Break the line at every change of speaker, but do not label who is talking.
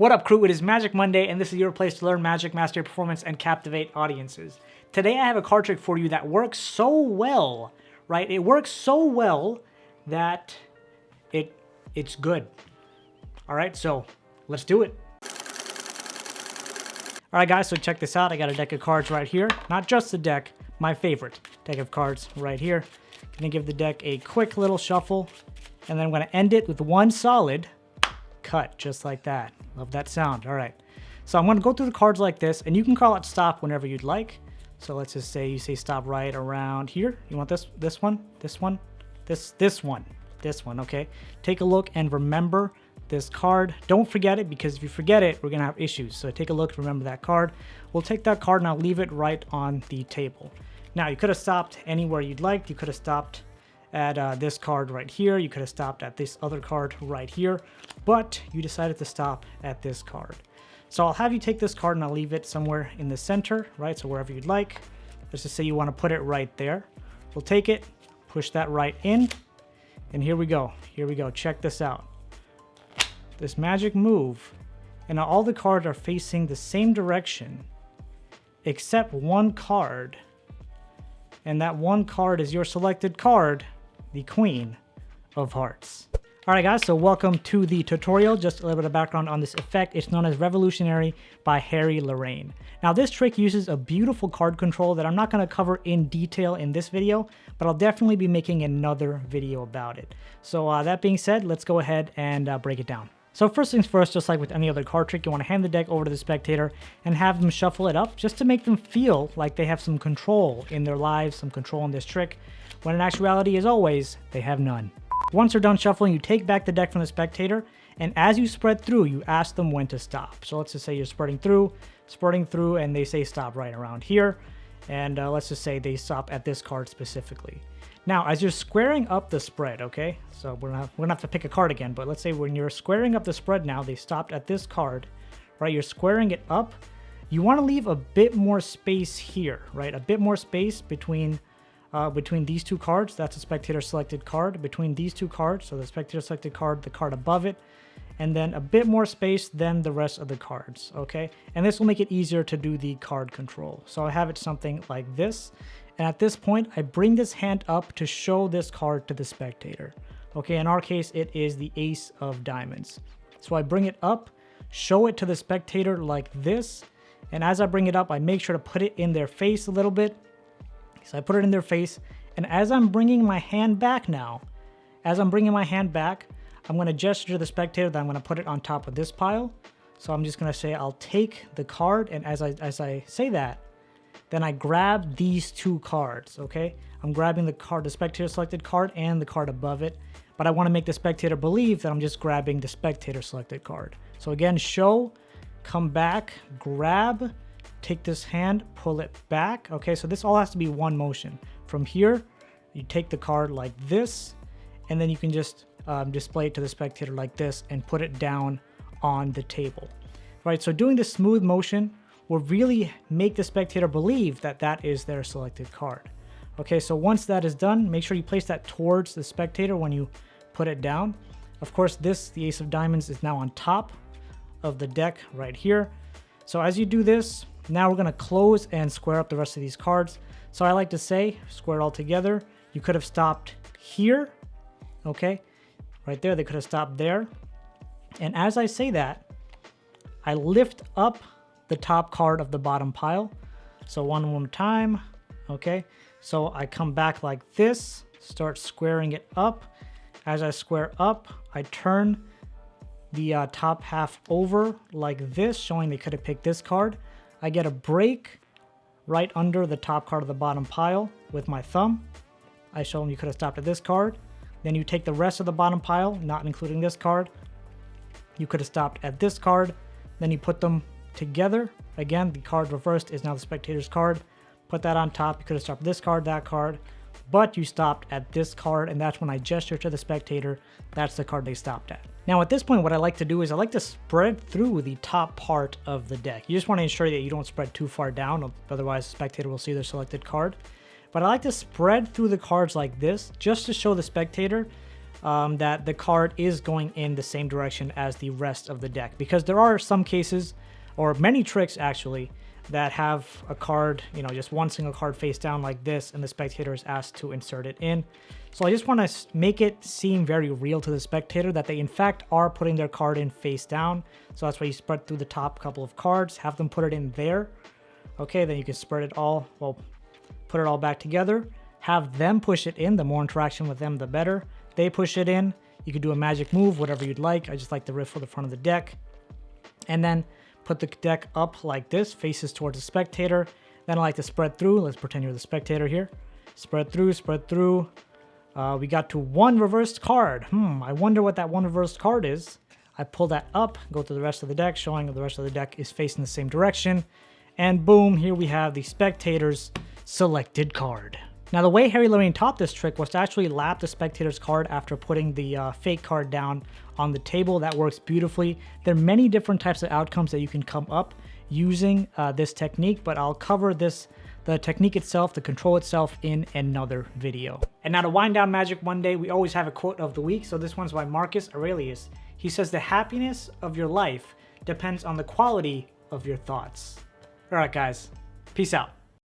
What up, crew? It is Magic Monday, and this is your place to learn Magic, master your performance, and captivate audiences. Today I have a card trick for you that works so well, right? It works so well that it's good. All right, so let's do it. All right, guys, so check this out. I got a deck of cards right here. Not just the deck, my favorite deck of cards right here. Gonna give the deck a quick little shuffle, and then I'm gonna end it with one solid cut, just like that. Love that sound. All right, so I'm gonna go through the cards like this, and you can call it stop whenever you'd like. So let's just say you say stop right around here. You want this one, this one, this one, okay? Take a look and remember this card. Don't forget it, because if you forget it, we're gonna have issues. So take a look, remember that card. We'll take that card and I'll leave it right on the table. Now, you could have stopped anywhere you'd like. You could have stopped at this card right here. You could have stopped at this other card right here, but you decided to stop at this card. So I'll have you take this card and I'll leave it somewhere in the center, right? So wherever you'd like. Let's just say you want to put it right there. We'll take it, push that right in, and here we go. Here we go. Check this out. This magic move, and now all the cards are facing the same direction except one card, and that one card is your selected card, the Queen of Hearts. All right, guys, so welcome to the tutorial. Just a little bit of background on this effect. It's known as Revolutionary by Harry Lorraine. Now, this trick uses a beautiful card control that I'm not going to cover in detail in this video, but I'll definitely be making another video about it. So that being said, let's go ahead and break it down. So first things first, just like with any other card trick, you want to hand the deck over to the spectator and have them shuffle it up just to make them feel like they have some control in their lives, some control in this trick, when in actuality, as always, they have none. Once they're done shuffling, you take back the deck from the spectator, and as you spread through, you ask them when to stop. So let's just say you're spreading through, and they say stop right around here, and let's just say they stop at this card specifically. Now, as you're squaring up the spread, okay, so we're gonna have to pick a card again, but let's say when you're squaring up the spread now, they stopped at this card, right? You're squaring it up. You want to leave a bit more space here, right? A bit more space between these two cards. That's a spectator selected card. Between these two cards, so the spectator selected card, the card above it, and then a bit more space than the rest of the cards, okay? And this will make it easier to do the card control. So I have it something like this. And at this point, I bring this hand up to show this card to the spectator. Okay, in our case, it is the Ace of Diamonds. So I bring it up, show it to the spectator like this. And as I bring it up, I make sure to put it in their face a little bit. So I put it in their face. And as I'm bringing my hand back now, I'm going to gesture to the spectator that I'm going to put it on top of this pile. So I'm just going to say, I'll take the card. And as I say that, then I grab these two cards, okay? I'm grabbing the card, the spectator selected card, and the card above it, but I want to make the spectator believe that I'm just grabbing the spectator selected card. So again, show, come back, grab, take this hand, pull it back, okay? So this all has to be one motion. From here, you take the card like this, and then you can just display it to the spectator like this and put it down on the table, right? So doing this smooth motion will really make the spectator believe that that is their selected card. Okay, so once that is done, make sure you place that towards the spectator when you put it down. Of course, the Ace of Diamonds is now on top of the deck right here. So as you do this, now we're gonna close and square up the rest of these cards. So I like to say, square it all together. You could have stopped here, okay? Right there, they could have stopped there. And as I say that, I lift up the top card of the bottom pile. So one more time, okay? So I come back like this, start squaring it up. As I square up, I turn the top half over like this, showing they could have picked this card. I get a break right under the top card of the bottom pile with my thumb. I show them you could have stopped at this card. Then you take the rest of the bottom pile, not including this card. You could have stopped at this card. Then you put them together. Again, the card reversed is now the spectator's card. Put that on top. You could have stopped this card, that card, but you stopped at this card, and that's when I gesture to the spectator. That's the card they stopped at. Now at this point, what I like to do is I like to spread through the top part of the deck. You just want to ensure that you don't spread too far down, otherwise the spectator will see their selected card. But I like to spread through the cards like this, just to show the spectator that the card is going in the same direction as the rest of the deck. Because there are some cases, or many tricks actually, that have a card, you know, just one single card face down like this, and the spectator is asked to insert it in. So I just want to make it seem very real to the spectator that they in fact are putting their card in face down. So that's why you spread through the top couple of cards, have them put it in there. Okay, then you can spread it all, well, put it all back together, have them push it in. The more interaction with them, the better. They push it in. You could do a magic move, whatever you'd like. I just like the riff for the front of the deck. And then put the deck up like this, faces towards the spectator. Then I like to spread through. Let's pretend you're the spectator here. Spread through, spread through. We got to one reversed card. I wonder what that one reversed card is. I pull that up, go to the rest of the deck, showing that the rest of the deck is facing the same direction. And boom, here we have the spectator's selected card. Now, the way Harry Lorraine taught this trick was to actually lap the spectator's card after putting the fake card down on the table. That works beautifully. There are many different types of outcomes that you can come up using this technique, but I'll cover this, the technique itself, the control itself, in another video. And now to wind down Magic Monday, we always have a quote of the week. So this one's by Marcus Aurelius. He says, "The happiness of your life depends on the quality of your thoughts." All right, guys, peace out.